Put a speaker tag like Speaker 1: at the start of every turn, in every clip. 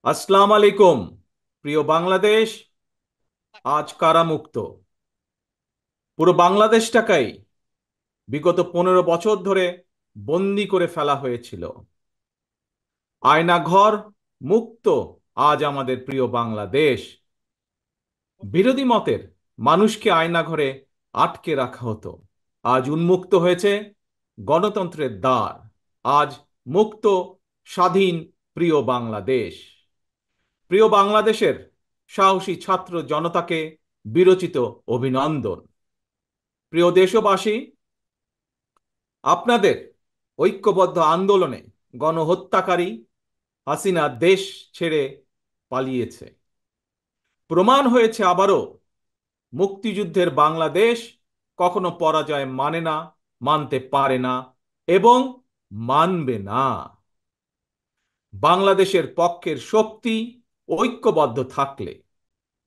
Speaker 1: আসসালাম আলাইকুম। প্রিয় বাংলাদেশ, আজ কারামুক্ত পুরো বাংলাদেশটাকেই বিগত 15 বছর ধরে বন্দি করে ফেলা হয়েছিল। আয়নাঘর মুক্ত আজ আমাদের প্রিয় বাংলাদেশ। বিরোধী মতের মানুষকে আয়নাঘরে আটকে রাখা হতো, আজ উন্মুক্ত হয়েছে গণতন্ত্রের দ্বার। আজ মুক্ত, স্বাধীন প্রিয় বাংলাদেশ। প্রিয় বাংলাদেশের সাহসী ছাত্র জনতাকে বিরচিত অভিনন্দন। প্রিয় দেশবাসী, আপনাদের ঐক্যবদ্ধ আন্দোলনে গণহত্যাকারী হাসিনা দেশ ছেড়ে পালিয়েছে। প্রমাণ হয়েছে আবারও মুক্তিযুদ্ধের বাংলাদেশ কখনো পরাজয় মানে না, মানতে পারে না এবং মানবে না। বাংলাদেশের পক্ষের শক্তি ঐক্যবদ্ধ থাকলে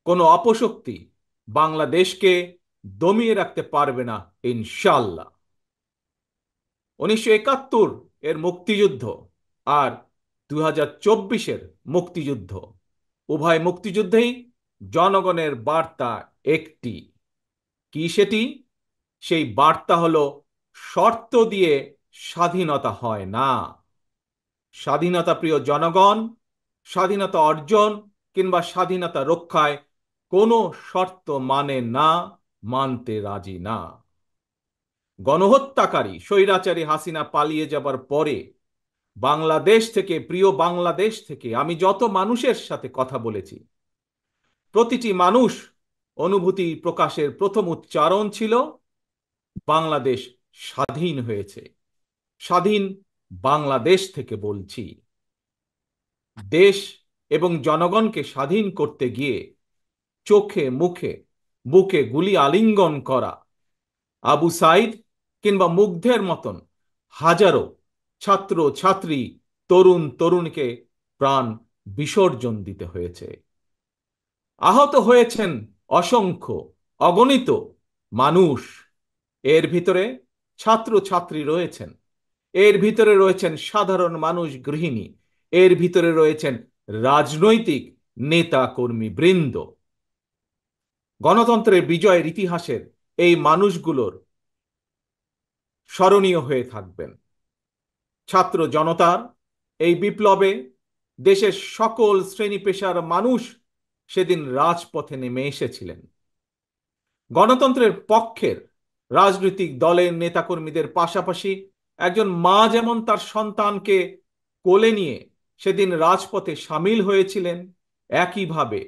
Speaker 1: কোনো অপশক্তি বাংলাদেশকে দমিয়ে রাখতে পারবে না, ইনশাল্লাহ। 1971 এর মুক্তিযুদ্ধ আর 2024-এর মুক্তিযুদ্ধ, উভয় মুক্তিযুদ্ধেই জনগণের বার্তা একটি। কি সেটি? সেই বার্তা হলো, শর্ত দিয়ে স্বাধীনতা হয় না। স্বাধীনতা প্রিয় জনগণ, স্বাধীনতা অর্জন কিংবা স্বাধীনতা রক্ষায় কোনো শর্ত মানে না, মানতে রাজি না। গণহত্যাকারী স্বৈরাচারী হাসিনা পালিয়ে যাবার পরে বাংলাদেশ থেকে, প্রিয় বাংলাদেশ থেকে আমি যত মানুষের সাথে কথা বলেছি, প্রতিটি মানুষ অনুভূতি প্রকাশের প্রথম উচ্চারণ ছিল, বাংলাদেশ স্বাধীন হয়েছে। স্বাধীন বাংলাদেশ থেকে বলছি। দেশ এবং জনগণকে স্বাধীন করতে গিয়ে চোখে মুখে বুকে গুলি আলিঙ্গন করা আবু সাইদ কিংবা মুগ্ধের মতন হাজারো ছাত্র ছাত্রী, তরুণ তরুণীকে প্রাণ বিসর্জন দিতে হয়েছে। আহত হয়েছেন অসংখ্য, অগণিত মানুষ। এর ভিতরে ছাত্র ছাত্রী রয়েছেন, এর ভিতরে রয়েছেন সাধারণ মানুষ, গৃহিণী, এর ভিতরে রয়েছেন রাজনৈতিক নেতা কর্মী বৃন্দ। গণতন্ত্রের বিজয়ের ইতিহাসের এই মানুষগুলোর স্মরণীয় হয়ে থাকবেন। ছাত্র জনতার এই বিপ্লবে দেশের সকল শ্রেণী পেশার মানুষ সেদিন রাজপথে নেমে এসেছিলেন। গণতন্ত্রের পক্ষের রাজনৈতিক দলের নেতাকর্মীদের পাশাপাশি একজন মা যেমন তার সন্তানকে কোলে নিয়ে সেদিন রাজপথে সামিল হয়েছিলেন, একইভাবে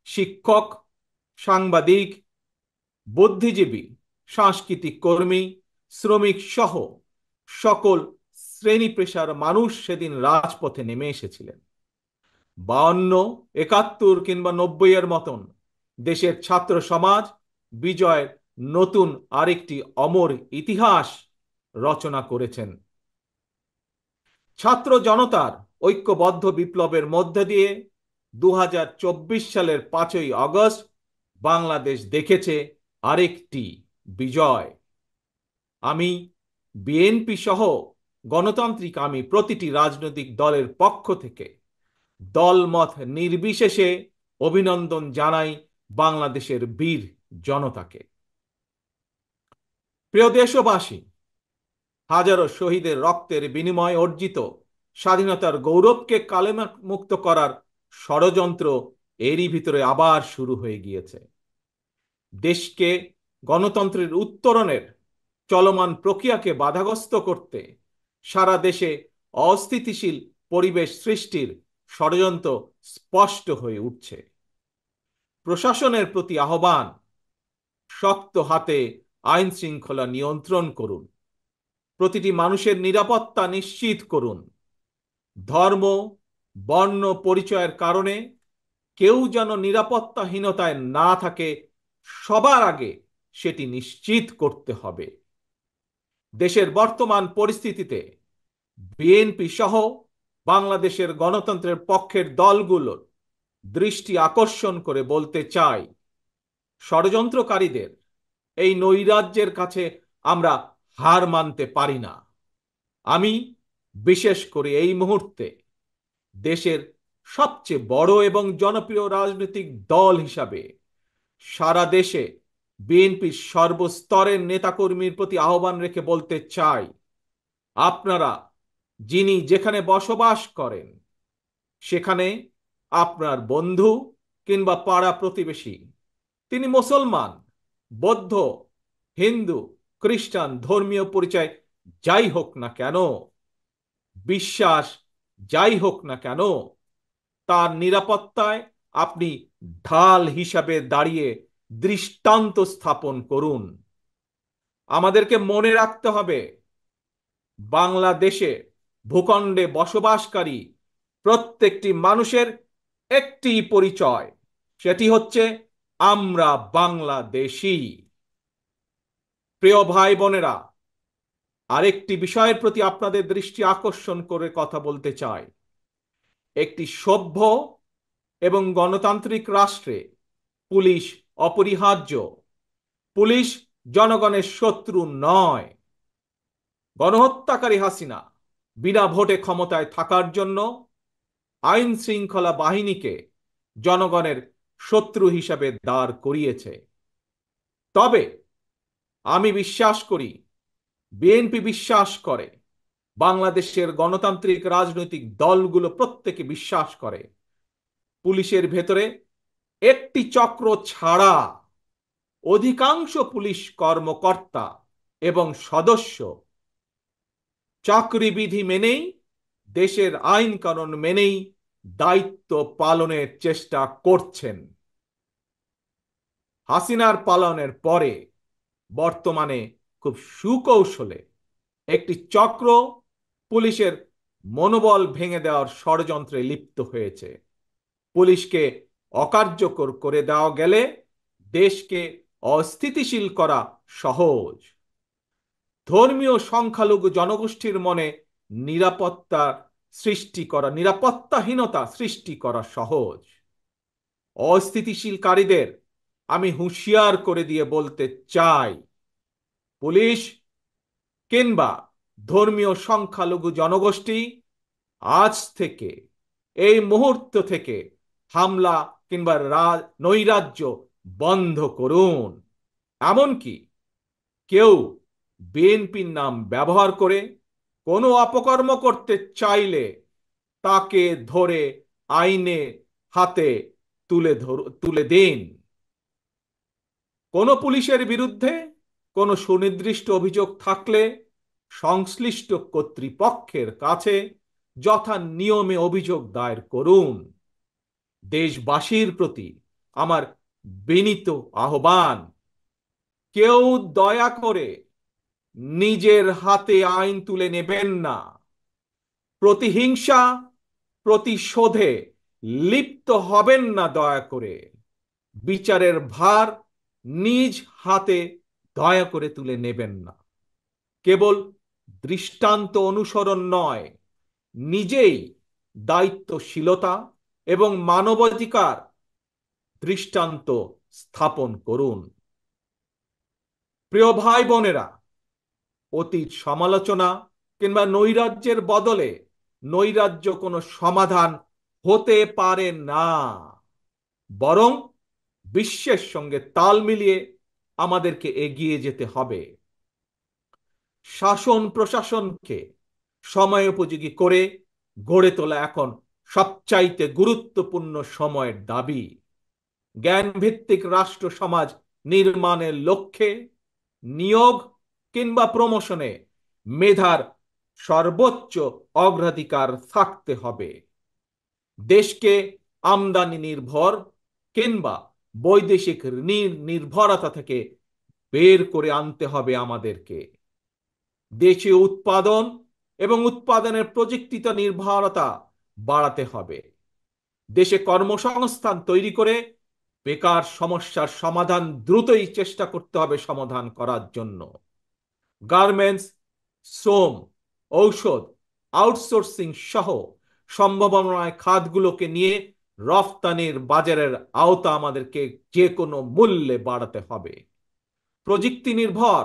Speaker 1: শিক্ষক, সাংবাদিক, বুদ্ধিজীবী, সাংস্কৃতিক কর্মী, শ্রমিক সহ সকল শ্রেণী পেশার মানুষ সেদিন রাজপথে নেমে এসেছিলেন। 52, 71 কিংবা 90 এর মতন দেশের ছাত্র সমাজ বিজয়ের নতুন আরেকটি অমর ইতিহাস রচনা করেছেন। ছাত্র জনতার ঐক্যবদ্ধ বিপ্লবের মধ্যে দিয়ে 2024 সালের 5ই আগস্ট বাংলাদেশ দেখেছে আরেকটি বিজয়। আমি বিএনপি সহ গণতান্ত্রিক আমি প্রতিটি রাজনৈতিক দলের পক্ষ থেকে দলমত নির্বিশেষে অভিনন্দন জানাই বাংলাদেশের বীর জনতাকে। প্রিয় দেশবাসী, হাজারো শহীদের রক্তের বিনিময়ে অর্জিত স্বাধীনতার গৌরবকে কালেমুক্ত করার ষড়যন্ত্র এরই ভিতরে আবার শুরু হয়ে গিয়েছে। দেশকে গণতন্ত্রের উত্তরণের চলমান প্রক্রিয়াকে বাধাগ্রস্ত করতে সারা দেশে অস্থিতিশীল পরিবেশ সৃষ্টির ষড়যন্ত্র স্পষ্ট হয়ে উঠছে। প্রশাসনের প্রতি আহ্বান, শক্ত হাতে আইন শৃঙ্খলা নিয়ন্ত্রণ করুন, প্রতিটি মানুষের নিরাপত্তা নিশ্চিত করুন। ধর্ম, বর্ণ পরিচয়ের কারণে কেউ যেন নিরাপত্তাহীনতায় না থাকে, সবার আগে সেটি নিশ্চিত করতে হবে। দেশের বর্তমান পরিস্থিতিতে বিএনপি সহ বাংলাদেশের গণতন্ত্রের পক্ষের দলগুলোর দৃষ্টি আকর্ষণ করে বলতে চাই, ষড়যন্ত্রকারীদের এই নৈরাজ্যের কাছে আমরা হার মানতে পারি না। আমি বিশেষ করে এই মুহূর্তে দেশের সবচেয়ে বড় এবং জনপ্রিয় রাজনৈতিক দল হিসাবে সারা দেশে বিএনপির সর্বস্তরের নেতাকর্মীর প্রতি আহ্বান রেখে বলতে চাই, আপনারা যিনি যেখানে বসবাস করেন, সেখানে আপনার বন্ধু কিংবা পাড়া প্রতিবেশী, তিনি মুসলমান, বৌদ্ধ, হিন্দু, খ্রিস্টান, ধর্মীয় পরিচয় যাই হোক না কেন, বিশ্বাস যাই হোক না কেন, তার নিরাপত্তায় আপনি ঢাল হিসাবে দাঁড়িয়ে দৃষ্টান্ত স্থাপন করুন। আমাদেরকে মনে রাখতে হবে, বাংলাদেশে ভূখণ্ডে বসবাসকারী প্রত্যেকটি মানুষের একটি পরিচয়, সেটি হচ্ছে আমরা বাংলাদেশী। প্রিয় ভাই বোনেরা, আরেকটি বিষয়ের প্রতি আপনাদের দৃষ্টি আকর্ষণ করে কথা বলতে চাই। একটি সভ্য এবং গণতান্ত্রিক রাষ্ট্রে পুলিশ অপরিহার্য। পুলিশ জনগণের শত্রু নয়। গণহত্যাকারী হাসিনা বিনা ভোটে ক্ষমতায় থাকার জন্য আইন শৃঙ্খলা বাহিনীকে জনগণের শত্রু হিসাবে দাঁড় করিয়েছে। তবে আমি বিশ্বাস করি, বিএনপি বিশ্বাস করে, বাংলাদেশের গণতান্ত্রিক রাজনৈতিক দলগুলো প্রত্যেকে বিশ্বাস করে, পুলিশের ভেতরে একটি চক্র ছাড়া অধিকাংশ পুলিশ কর্মকর্তা এবং সদস্য চাকরিবিধি মেনেই, দেশের আইন কানুন মেনেই দায়িত্ব পালনের চেষ্টা করছেন। হাসিনার পালনের পরে বর্তমানে খুব সুকৌশলে একটি চক্র পুলিশের মনোবল ভেঙে দেওয়ার ষড়যন্ত্রে লিপ্ত হয়েছে। পুলিশকে অকার্যকর করে দেওয়া গেলে দেশকে অস্থিতিশীল করা সহজ। ধর্মীয় সংখ্যালঘু জনগোষ্ঠীর মনে নিরাপত্তাহীনতা সৃষ্টি করা সহজ। অস্থিতিশীলকারীদের আমি হুঁশিয়ার করে দিয়ে বলতে চাই, পুলিশ কিংবা ধর্মীয় সংখ্যালঘু জনগোষ্ঠী আজ থেকে, এই মুহূর্ত থেকে হামলা কিংবা নৈরাজ্য বন্ধ করুন। এমনকি কেউ বিএনপির নাম ব্যবহার করে কোনো অপকর্ম করতে চাইলে তাকে ধরে আইনে হাতে তুলে দিন। কোনো পুলিশের বিরুদ্ধে কোনো সুনির্দিষ্ট অভিযোগ থাকলে সংশ্লিষ্ট কর্তৃপক্ষের কাছে যথা নিয়মে অভিযোগ দায়ের করুন। দেশবাসীর প্রতি আমার বিনীত আহ্বান, কেউ দয়া করে নিজের হাতে আইন তুলে নেবেন না। প্রতিহিংসা, প্রতিশোধে লিপ্ত হবেন না দয়া করে। বিচারের ভার নিজ হাতে দয়া করে তুলে নেবেন না। কেবল দৃষ্টান্ত অনুসরণ নয়, নিজেই দায়িত্বশীলতা এবং মানবাধিকার দৃষ্টান্ত স্থাপন করুন। প্রিয় ভাই বোনেরা, অতীত সমালোচনা কিংবা নৈরাজ্যের বদলে নৈরাজ্য কোনো সমাধান হতে পারে না। বরং বিশ্বের সঙ্গে তাল মিলিয়ে আমাদেরকে এগিয়ে যেতে হবে। শাসন প্রশাসনকে সময়োপযোগী করে গড়ে তোলা এখন সবচাইতে গুরুত্বপূর্ণ সময়ের দাবি। জ্ঞানভিত্তিক রাষ্ট্র সমাজ নির্মাণের লক্ষ্যে নিয়োগ কিংবা প্রমোশনে মেধার সর্বোচ্চ অগ্রাধিকার থাকতে হবে। দেশকে আমদানি নির্ভর কিংবা বৈদেশিক নির্ভরতা থেকে বের করে আনতে হবে আমাদেরকে। দেশীয় উৎপাদন এবং উৎপাদনের প্রযুক্তিগত নির্ভরতা বাড়াতে হবে। দেশে কর্মসংস্থান তৈরি করে বেকার সমস্যার সমাধান দ্রুতই চেষ্টা করতে হবে সমাধান করার জন্য। গার্মেন্টস, শ্রম, ঔষধ, আউটসোর্সিং সহ সম্ভাবনায় খাতগুলোকে নিয়ে রফতানির বাজারের আওতা আমাদেরকে যে কোনো মূল্যে বাড়াতে হবে। প্রযুক্তি নির্ভর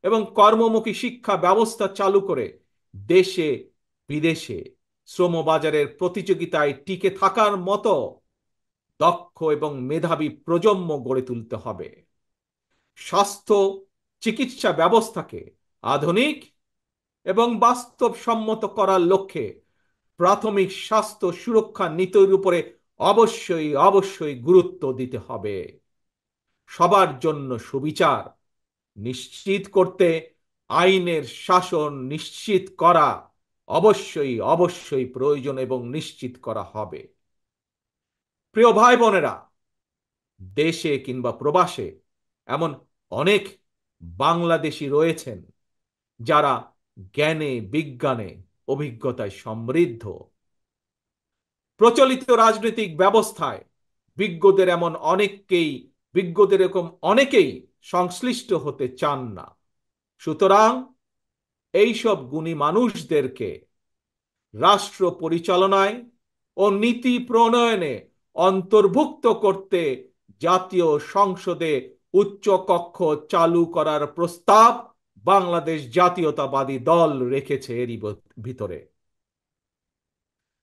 Speaker 1: এবং কর্মমুখী শিক্ষা ব্যবস্থা চালু করে দেশে বিদেশে শ্রমবাজারের প্রতিযোগিতায় টিকে থাকার মতো দক্ষ এবং মেধাবী প্রজন্ম গড়ে তুলতে হবে। স্বাস্থ্য চিকিৎসা ব্যবস্থাকে আধুনিক এবং বাস্তবসম্মত করার লক্ষ্যে প্রাথমিক স্বাস্থ্য সুরক্ষা নীতির উপরে অবশ্যই অবশ্যই গুরুত্ব দিতে হবে। সবার জন্য সুবিচার নিশ্চিত করতে আইনের শাসন নিশ্চিত করা অবশ্যই অবশ্যই প্রয়োজন এবং নিশ্চিত করা হবে। প্রিয় ভাই বোনেরা, দেশে কিংবা প্রবাসে এমন অনেক বাংলাদেশী রয়েছেন যারা জ্ঞানে বিজ্ঞানে অভিজ্ঞতায় সমৃদ্ধ। প্রচলিত রাজনৈতিক ব্যবস্থায় বিজ্ঞদের এরকম অনেকেই সংশ্লিষ্ট হতে চান না। সুতরাং এইসব গুণী মানুষদেরকে রাষ্ট্র পরিচালনায় ও নীতি প্রণয়নে অন্তর্ভুক্ত করতে জাতীয় সংসদে উচ্চকক্ষ চালু করার প্রস্তাব বাংলাদেশ জাতীয়তাবাদী দল রেখেছে এরই ভিতরে।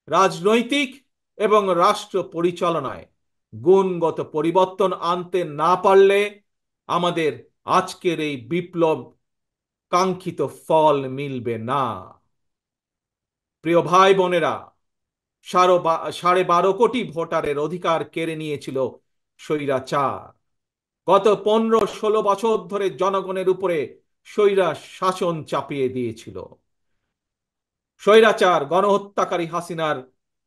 Speaker 1: রাজনৈতিক এবং রাষ্ট্র পরিচালনায় গুণগত পরিবর্তন আনতে না পারলে আমাদের আজকের এই বিপ্লব কাঙ্ক্ষিত ফল মিলবে না। প্রিয় ভাই বোনেরা, 12.5 কোটি ভোটারের অধিকার কেড়ে নিয়েছিল স্বৈরাচার। গত 15-16 বছর ধরে জনগণের উপরে স্বৈরা শাসন চাপিয়ে দিয়েছিল। স্বৈরাচার গণহত্যাকারী হাসিনার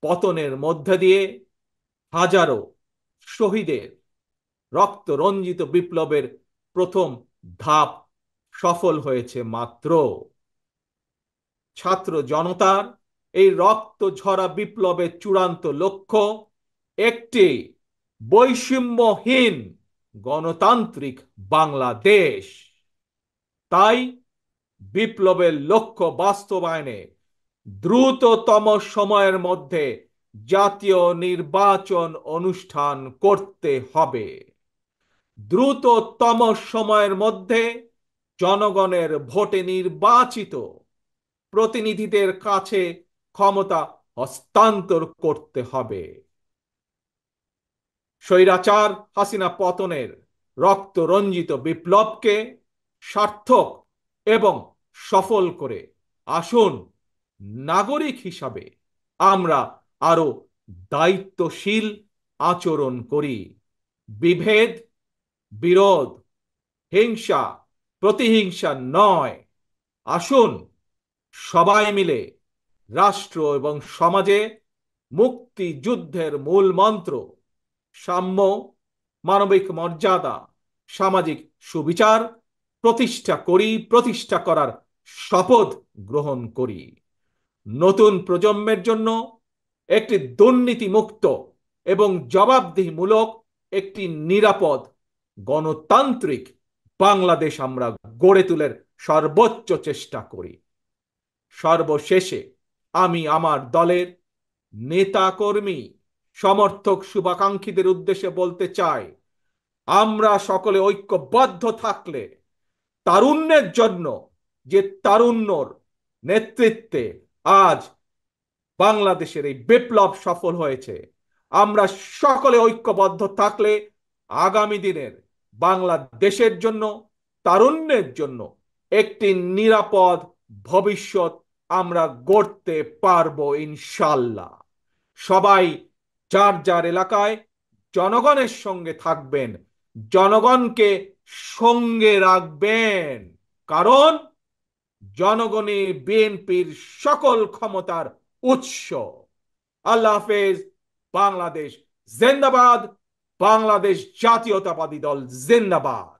Speaker 1: পতনের মধ্যে দিয়ে হাজারো শহীদের রক্ত রঞ্জিত বিপ্লবের প্রথম ধাপ সফল হয়েছে মাত্র। ছাত্র জনতার এই রক্ত ঝরা বিপ্লবের চূড়ান্ত লক্ষ্য একটি বৈষম্যহীন গণতান্ত্রিক বাংলাদেশ। তাই বিপ্লবের লক্ষ্য বাস্তবায়নে দ্রুততম সময়ের মধ্যে জাতীয় নির্বাচন অনুষ্ঠান করতে হবে। দ্রুততম সময়ের মধ্যে জনগণের ভোটে নির্বাচিত প্রতিনিধিদের কাছে ক্ষমতা হস্তান্তর করতে হবে। স্বৈরাচার হাসিনা পতনের রক্ত রঞ্জিত বিপ্লবকে সার্থক এবং সফল করে আসুন নাগরিক হিসাবে আমরা আরো দায়িত্বশীল আচরণ করি। বিভেদ, বিরোধ, হিংসা, প্রতিহিংসা নয়। আসুন সবাই মিলে রাষ্ট্র এবং সমাজে মুক্তিযুদ্ধের মূল মন্ত্র সাম্য, মানবিক মর্যাদা, সামাজিক সুবিচার প্রতিষ্ঠা করার শপথ গ্রহণ করি। নতুন প্রজন্মের জন্য একটি দুর্নীতিমুক্ত এবং জবাবদিহিমূলক একটি নিরাপদ গণতান্ত্রিক বাংলাদেশ আমরা গড়ে তোলার সর্বোচ্চ চেষ্টা করি। সর্বশেষে আমি আমার দলের নেতা কর্মী সমর্থক শুভাকাঙ্ক্ষীদের উদ্দেশ্যে বলতে চাই, আমরা সকলে ঐক্যবদ্ধ থাকলে তারুণ্যের জন্য যে তারুণ্যর নেতৃত্বে আজ বাংলাদেশের এই বিপ্লব সফল হয়েছে, আমরা সকলে ঐক্যবদ্ধ থাকলে আগামী দিনের বাংলাদেশের জন্য তারুণ্যের জন্য একটি নিরাপদ ভবিষ্যৎ আমরা গড়তে পারবো ইনশাল্লাহ। সবাই যার যার এলাকায় জনগণের সঙ্গে থাকবেন, জনগণকে সঙ্গে রাখবেন, কারণ জনগণই বিএনপির সকল ক্ষমতার উৎস। আল্লাহ হাফেজ। বাংলাদেশ জিন্দাবাদ। বাংলাদেশ জাতীয়তাবাদী দল জিন্দাবাদ।